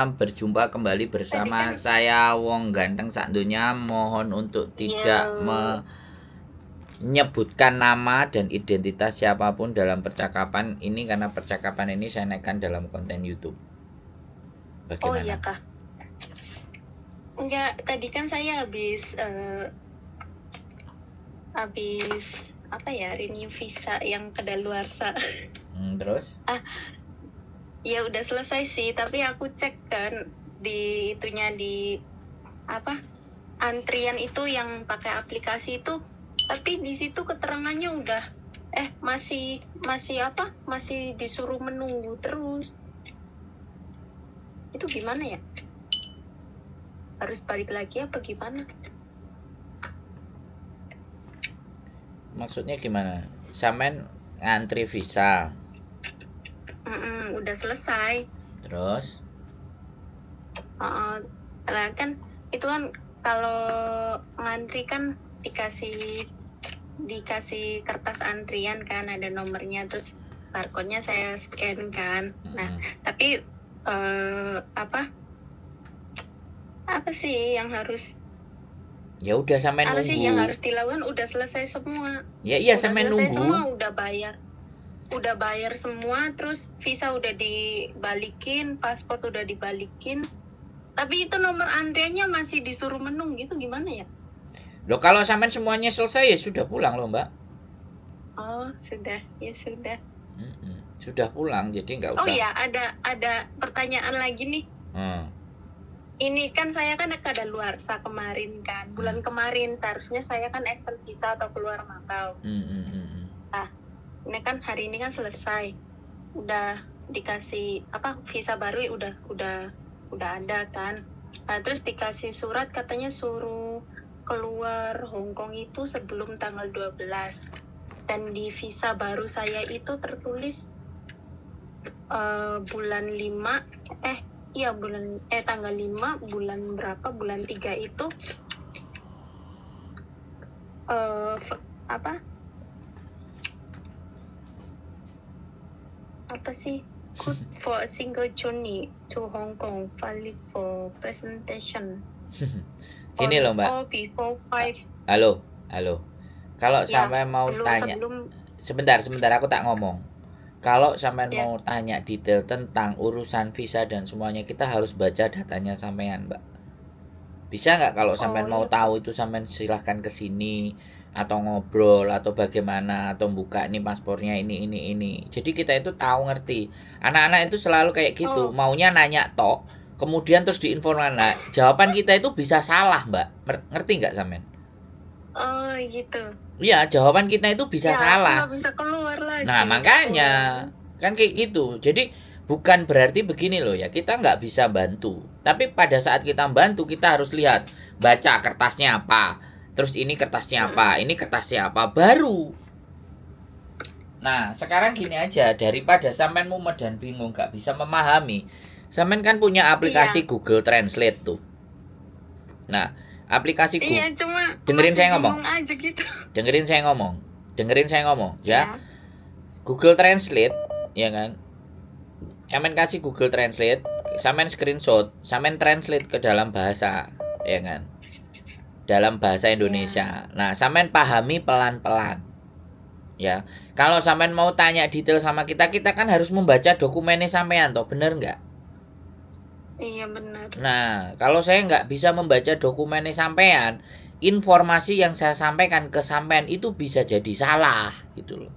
Berjumpa kembali Tadi bersama kan saya Wong Ganteng Sakdunya. Mohon untuk tidak ya, menyebutkan nama dan identitas siapapun dalam percakapan ini, karena percakapan ini saya naikkan dalam konten YouTube. oh iya Bagaimana? Kak. Enggak, tadi kan saya habis apa ya, renew visa yang kadaluarsa. Terus? Ya udah selesai sih, tapi aku cek kan di itunya di apa? Antrian itu yang pakai aplikasi itu, tapi di situ keterangannya udah masih masih apa? Masih disuruh menunggu terus. Itu gimana ya? Harus balik lagi apa gimana? Maksudnya gimana? Samen ngantri visa. Udah selesai. Terus? Nah kan itu kan kalau ngantri kan dikasih kertas antrian kan, ada nomornya, terus barcode-nya saya scan kan. Nah tapi apa sih yang harus Ya udah samen apa sih yang nunggu. harus dilakukan? Udah selesai semua. Ya iya, Udah samen selesai semua, nunggu. udah bayar semua, terus visa udah dibalikin, paspor udah dibalikin, tapi itu nomor antriannya masih disuruh menunggu, gitu gimana ya? Loh, kalau samen semuanya selesai ya sudah pulang loh, Mbak. Oh sudah, ya sudah. Sudah pulang, jadi nggak Oh usah. ya, ada pertanyaan lagi nih. Hmm. Ini kan saya kan kadaluarsa kemarin kan, bulan kemarin seharusnya saya kan extend visa atau keluar Makau. Nah, ini kan hari ini kan selesai, udah dikasih visa baru ya, udah ada kan. Nah, terus dikasih surat katanya suruh keluar Hong Kong itu sebelum tanggal 12. Dan di visa baru saya itu tertulis bulan 5 tanggal 5 bulan berapa, bulan 3 itu apa sih, good for a single journey to Hong Kong, valid for presentation Gini loh, Mbak. before 5. Halo, halo. Kalau Ya, sampai mau tanya, sebelum sebentar, aku tak ngomong. Kalau sampean ya. mau tanya detail tentang urusan visa dan semuanya, kita harus baca datanya sampean, Mbak. Bisa nggak kalau sampean Oh mau iya Kak. tahu itu sampean silahkan ke sini atau ngobrol atau bagaimana, atau buka nih paspornya ini. Jadi kita itu tahu, ngerti. Anak-anak itu selalu kayak gitu, Oh, maunya nanya tok, kemudian terus diinformasi. Nah, jawaban kita itu bisa salah, Mbak. Ngerti nggak sampean? oh gitu. Iya, jawaban kita itu bisa Ya, aku salah. nggak bisa keluar Nah, lagi. makanya Oh, kan kayak gitu. Jadi bukan berarti begini loh ya, kita nggak bisa bantu. Tapi pada saat kita bantu, kita harus lihat, baca kertasnya apa, terus ini kertasnya apa, ini kertasnya apa, baru. Nah, sekarang gini aja, daripada sampean mumet dan bingung nggak bisa memahami, sampean kan punya aplikasi iya. Google Translate tuh. Nah, aplikasi Iya, Google, cuma dengerin masih saya ngomong, bingung aja gitu. dengerin saya ngomong, dengerin saya ngomong ya. Ya, Google Translate, ya kan, Samen kasih Google Translate, samen screenshot, samen translate ke dalam bahasa, ya kan? Dalam bahasa ya. Indonesia. Nah, samen pahami pelan-pelan, ya. Kalau samen mau tanya detail sama kita, kita kan harus membaca dokumennya sampean toh, bener nggak? Iya benar. Nah, kalau saya nggak bisa membaca dokumennya sampean, informasi yang saya sampaikan ke sampean itu bisa jadi salah, gitu loh.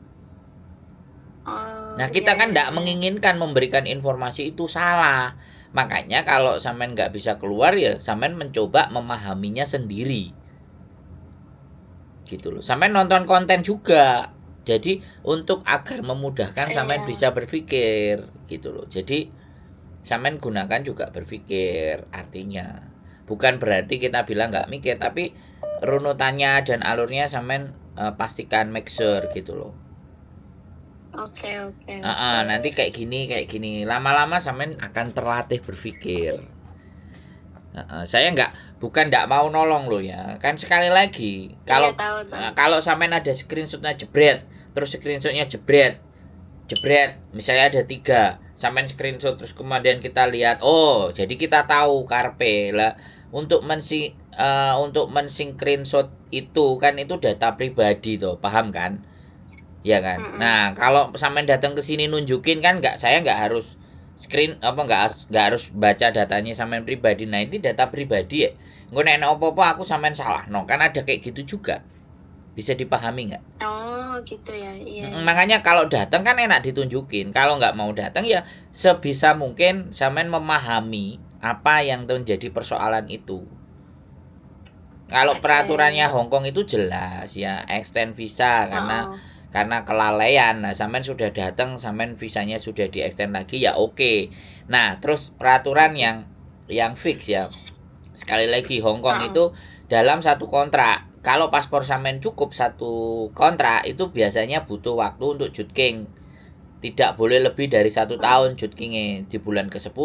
Oh, Nah, iya kita kan iya tidak iya. menginginkan memberikan informasi itu salah. Makanya kalau sampean nggak bisa keluar, ya sampean mencoba memahaminya sendiri. Gitu loh. Sampean nonton konten juga. Jadi untuk agar memudahkan sampean Iya. bisa berpikir, gitu loh. Jadi sampean gunakan juga berpikir, artinya. Bukan berarti kita bilang nggak mikir, tapi runutannya dan alurnya sampean pastikan, make sure, gitu loh. Oke oke Ah, oke. nanti kayak gini lama-lama sampean akan terlatih berpikir. Saya bukan nggak mau nolong lo ya, kan sekali lagi, Iya kalau tahu tahu. kalau sampean ada screenshotnya jebret, terus screenshotnya jebret, jebret, misalnya ada 3, sampean screenshot terus kemudian kita lihat, oh jadi kita tahu karpe lah. Untuk screenshot itu kan itu data pribadi tuh, paham kan? Ya kan. Nah kalau sampean datang ke sini nunjukin kan saya nggak harus nggak harus baca datanya sampean pribadi. Nah ini data pribadi ya. Nggak nek apa-apa aku sampean salah, no kan ada kayak gitu juga. Bisa dipahami nggak? Oh gitu ya, iya. Makanya kalau datang kan enak ditunjukin. Kalau nggak mau datang ya sebisa mungkin sampean memahami apa yang menjadi persoalan itu. Kalau peraturannya Hongkong itu jelas ya, extend visa karena kelalaian. Nah, sampean sudah datang, sampean visanya sudah di extend lagi ya oke. Nah, terus peraturan yang fix ya. Sekali lagi Hongkong itu dalam satu kontrak. Kalau paspor sampean cukup satu kontrak itu biasanya butuh waktu untuk jutking. Tidak boleh lebih dari 1 tahun jutkingnya. Di bulan ke-10,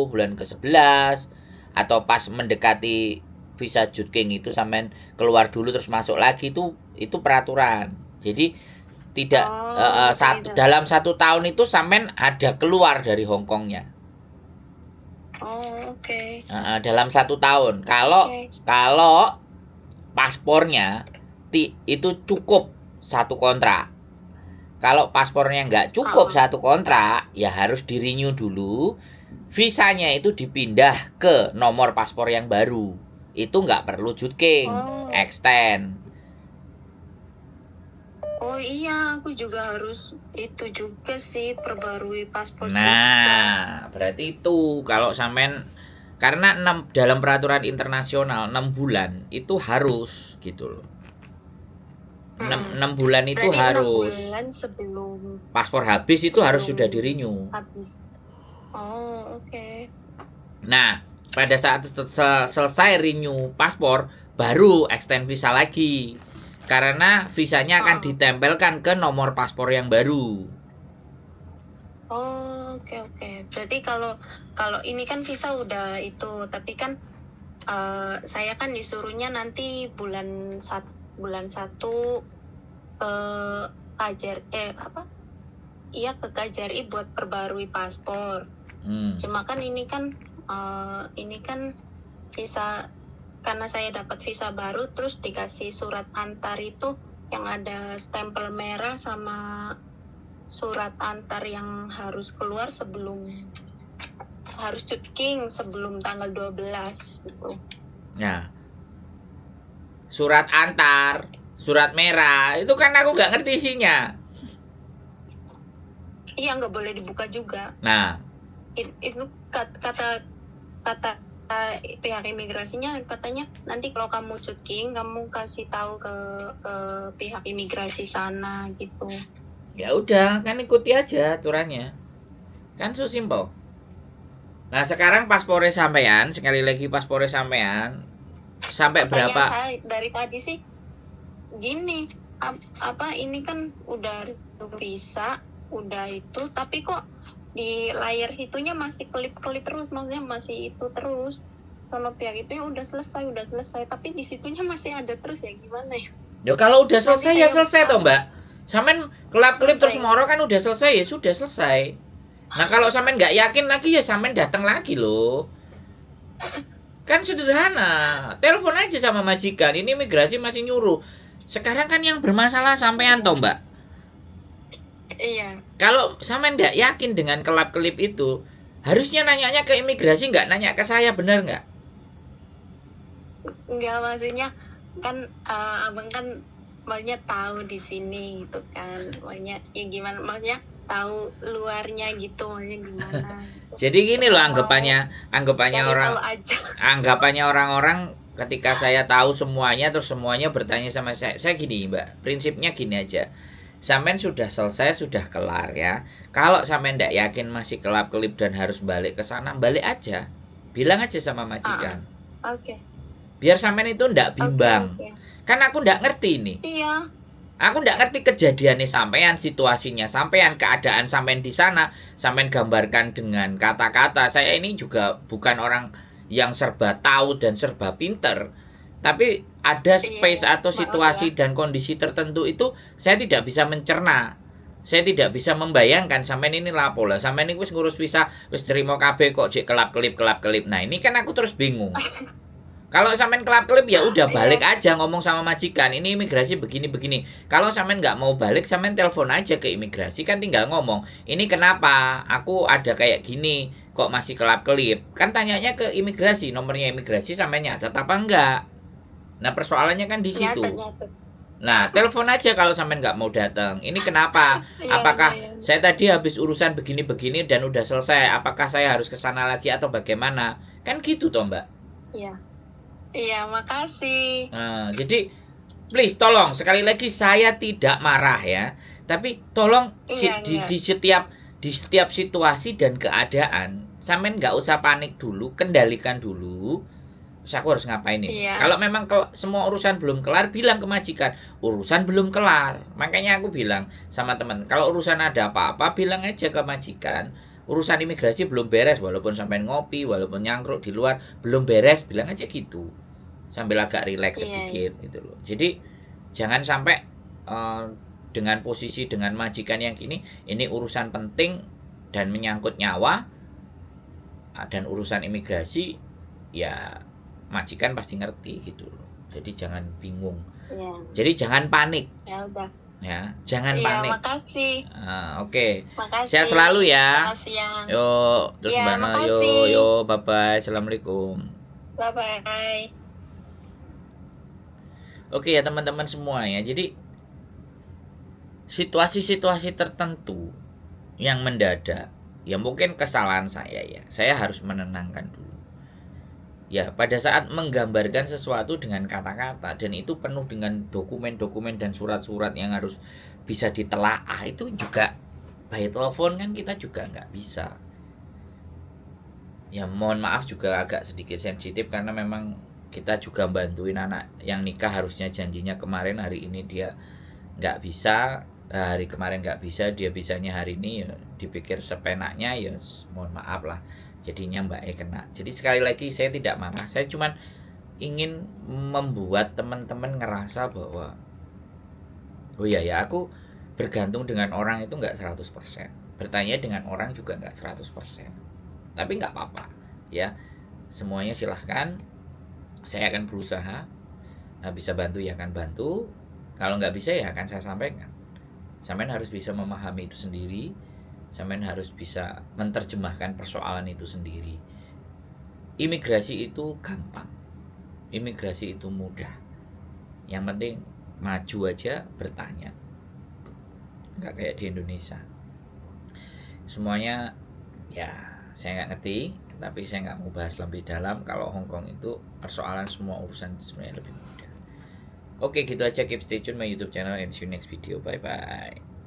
bulan ke-11, atau pas mendekati visa jutking itu sampean keluar dulu terus masuk lagi, itu peraturan. Jadi tidak dalam 1 tahun itu sampean ada keluar dari Hongkongnya. Oh oke. Dalam 1 tahun. Kalau paspornya itu cukup 1 kontrak. Kalau paspornya nggak cukup 1 kontrak, ya harus di-renew dulu. Visanya itu dipindah ke nomor paspor yang baru. Itu nggak perlu jutking, extend. Oh iya, aku juga harus itu juga sih, perbarui paspor. Nah, berarti itu kalau sampean, karena dalam peraturan internasional 6 bulan itu harus gitu loh. 6 bulan itu berarti harus. 6 bulan sebelum paspor habis itu harus sudah di-renew. Habis. Oh, oke. Nah, pada saat selesai renew paspor baru extend visa lagi. Karena visanya akan ditempelkan ke nomor paspor yang baru. Oh, oke. Berarti kalau ini kan visa udah itu, tapi kan saya kan disuruhnya nanti bulan 1 ke ke KJRI buat perbarui paspor. Cuma kan ini kan visa, karena saya dapat visa baru terus dikasih surat antar itu yang ada stempel merah sama surat antar yang harus keluar harus jutking sebelum tanggal 12 gitu. Nah, surat antar, surat merah itu kan aku nggak ngerti isinya. Iya, nggak boleh dibuka juga. Nah, itu kata pihak imigrasinya katanya nanti kalau kamu jutking kamu kasih tahu ke pihak imigrasi sana gitu. Ya udah, kan ikuti aja aturannya. Kan so simple. Nah, sekarang paspornya sampean, sekali lagi paspornya sampean sampai berapa? Saya dari tadi sih gini, ini kan udah visa, udah itu, tapi kok di layar situnya masih kelip-kelip terus, maksudnya masih itu terus. Kalau pihak itu udah selesai, tapi di situnya masih ada terus, ya gimana ya? Ya kalau udah selesai ya selesai toh, Mbak. Sampean kelap-kelip terus moro kan udah selesai, ya sudah selesai. Nah, kalau sampean nggak yakin lagi ya sampean datang lagi loh. Kan sederhana. Telepon aja sama majikan. Ini imigrasi masih nyuruh. Sekarang kan yang bermasalah sampean toh, Mbak. Iya. Kalau sampean nggak yakin dengan kelap-kelip itu, harusnya nanyanya ke imigrasi, nggak nanya ke saya, benar nggak? Nggak, maksudnya kan abang kan maksudnya tahu di sini gitu kan, maksudnya ya gimana, maksudnya tahu luarnya gitu, maksudnya gimana gitu. Jadi gini loh anggapannya orang-orang ketika saya tahu semuanya terus semuanya bertanya sama saya gini, Mbak, prinsipnya gini aja. Sampean sudah selesai, sudah kelar ya. Kalau sampean ndak yakin masih kelap-kelip dan harus balik ke sana, balik aja. Bilang aja sama majikan. Oke. Biar sampean itu ndak bimbang. Okay. Kan aku ndak ngerti ini. Iya. Aku ndak ngerti kejadiannya sampean, situasinya sampean, keadaan sampean di sana. Sampean gambarkan dengan kata-kata. Saya ini juga bukan orang yang serba tahu dan serba pinter. Tapi ada space atau situasi dan kondisi tertentu itu saya tidak bisa mencerna. Saya tidak bisa membayangkan sampean ini lapo lah. Sampean ini wis ngurus visa, wis terima kabeh kok jek kelap-kelip. Nah, ini kan aku terus bingung. Kalau sampean kelap-kelip ya udah balik aja ngomong sama majikan. Ini imigrasi begini-begini. Kalau sampean nggak mau balik, sampean telepon aja ke imigrasi, kan tinggal ngomong. Ini kenapa? Aku ada kayak gini, kok masih kelap-kelip? Kan tanyanya ke imigrasi, nomornya imigrasi sampean nyatet apa enggak? Nah, persoalannya kan di situ. Nah, telepon aja kalau sampean nggak mau datang. Ini kenapa? Apakah saya tadi habis urusan begini-begini dan udah selesai? Apakah saya harus ke sana lagi atau bagaimana? Kan gitu toh, Mbak. Iya, makasih. Nah, jadi please tolong sekali lagi, saya tidak marah ya, tapi tolong di setiap situasi dan keadaan sampean nggak usah panik dulu, kendalikan dulu. Terus aku harus ngapain ini? Kalau memang semua urusan belum kelar, bilang ke majikan urusan belum kelar. Makanya aku bilang sama teman, kalau urusan ada apa-apa bilang aja ke majikan. Urusan imigrasi belum beres, walaupun sampai ngopi, walaupun nyangkruk di luar, belum beres, bilang aja gitu. Sambil agak rileks sedikit gitu loh. Jadi jangan sampai dengan posisi dengan majikan yang ini urusan penting dan menyangkut nyawa, dan urusan imigrasi ya majikan pasti ngerti gitu loh. Jadi jangan bingung. Jadi jangan panik. Ya udah. Ya, jangan panik. Makasih. Oke. Makasih. Sehat selalu ya. Makasih ya. Yo, terus Mbak No, yo, bye bye. Assalamualaikum. Bye bye. Oke ya teman-teman semua ya. Jadi situasi-situasi tertentu yang mendadak, ya mungkin kesalahan saya ya. Saya harus menenangkan dulu. Ya, pada saat menggambarkan sesuatu dengan kata-kata dan itu penuh dengan dokumen-dokumen dan surat-surat yang harus bisa ditelaah, itu juga by telepon kan kita juga nggak bisa. Ya mohon maaf juga agak sedikit sensitif karena memang kita juga bantuin anak yang nikah, harusnya janjinya kemarin, hari ini dia nggak bisa, hari kemarin nggak bisa, dia bisanya hari ini, ya dipikir sepenaknya, ya mohon maaf lah. Jadinya Mbak E kena. Jadi sekali lagi saya tidak marah. Saya cuma ingin membuat teman-teman ngerasa bahwa oh iya ya, aku bergantung dengan orang itu nggak 100%. Bertanya dengan orang juga nggak 100%. Tapi nggak apa-apa ya. Semuanya silahkan. Saya akan berusaha. Nah, bisa bantu ya akan bantu. Kalau nggak bisa ya akan saya sampaikan. Sampean harus bisa memahami itu sendiri. Sampean harus bisa menerjemahkan persoalan itu sendiri. Imigrasi itu gampang. Imigrasi itu mudah. Yang penting maju aja, bertanya. Nggak kayak di Indonesia. Semuanya ya saya nggak ngerti, tapi saya nggak mau bahas lebih dalam. Kalau Hong Kong itu persoalan semua urusan itu sebenarnya lebih mudah. Oke, gitu aja. Keep stay tune my YouTube channel and see you next video. Bye bye.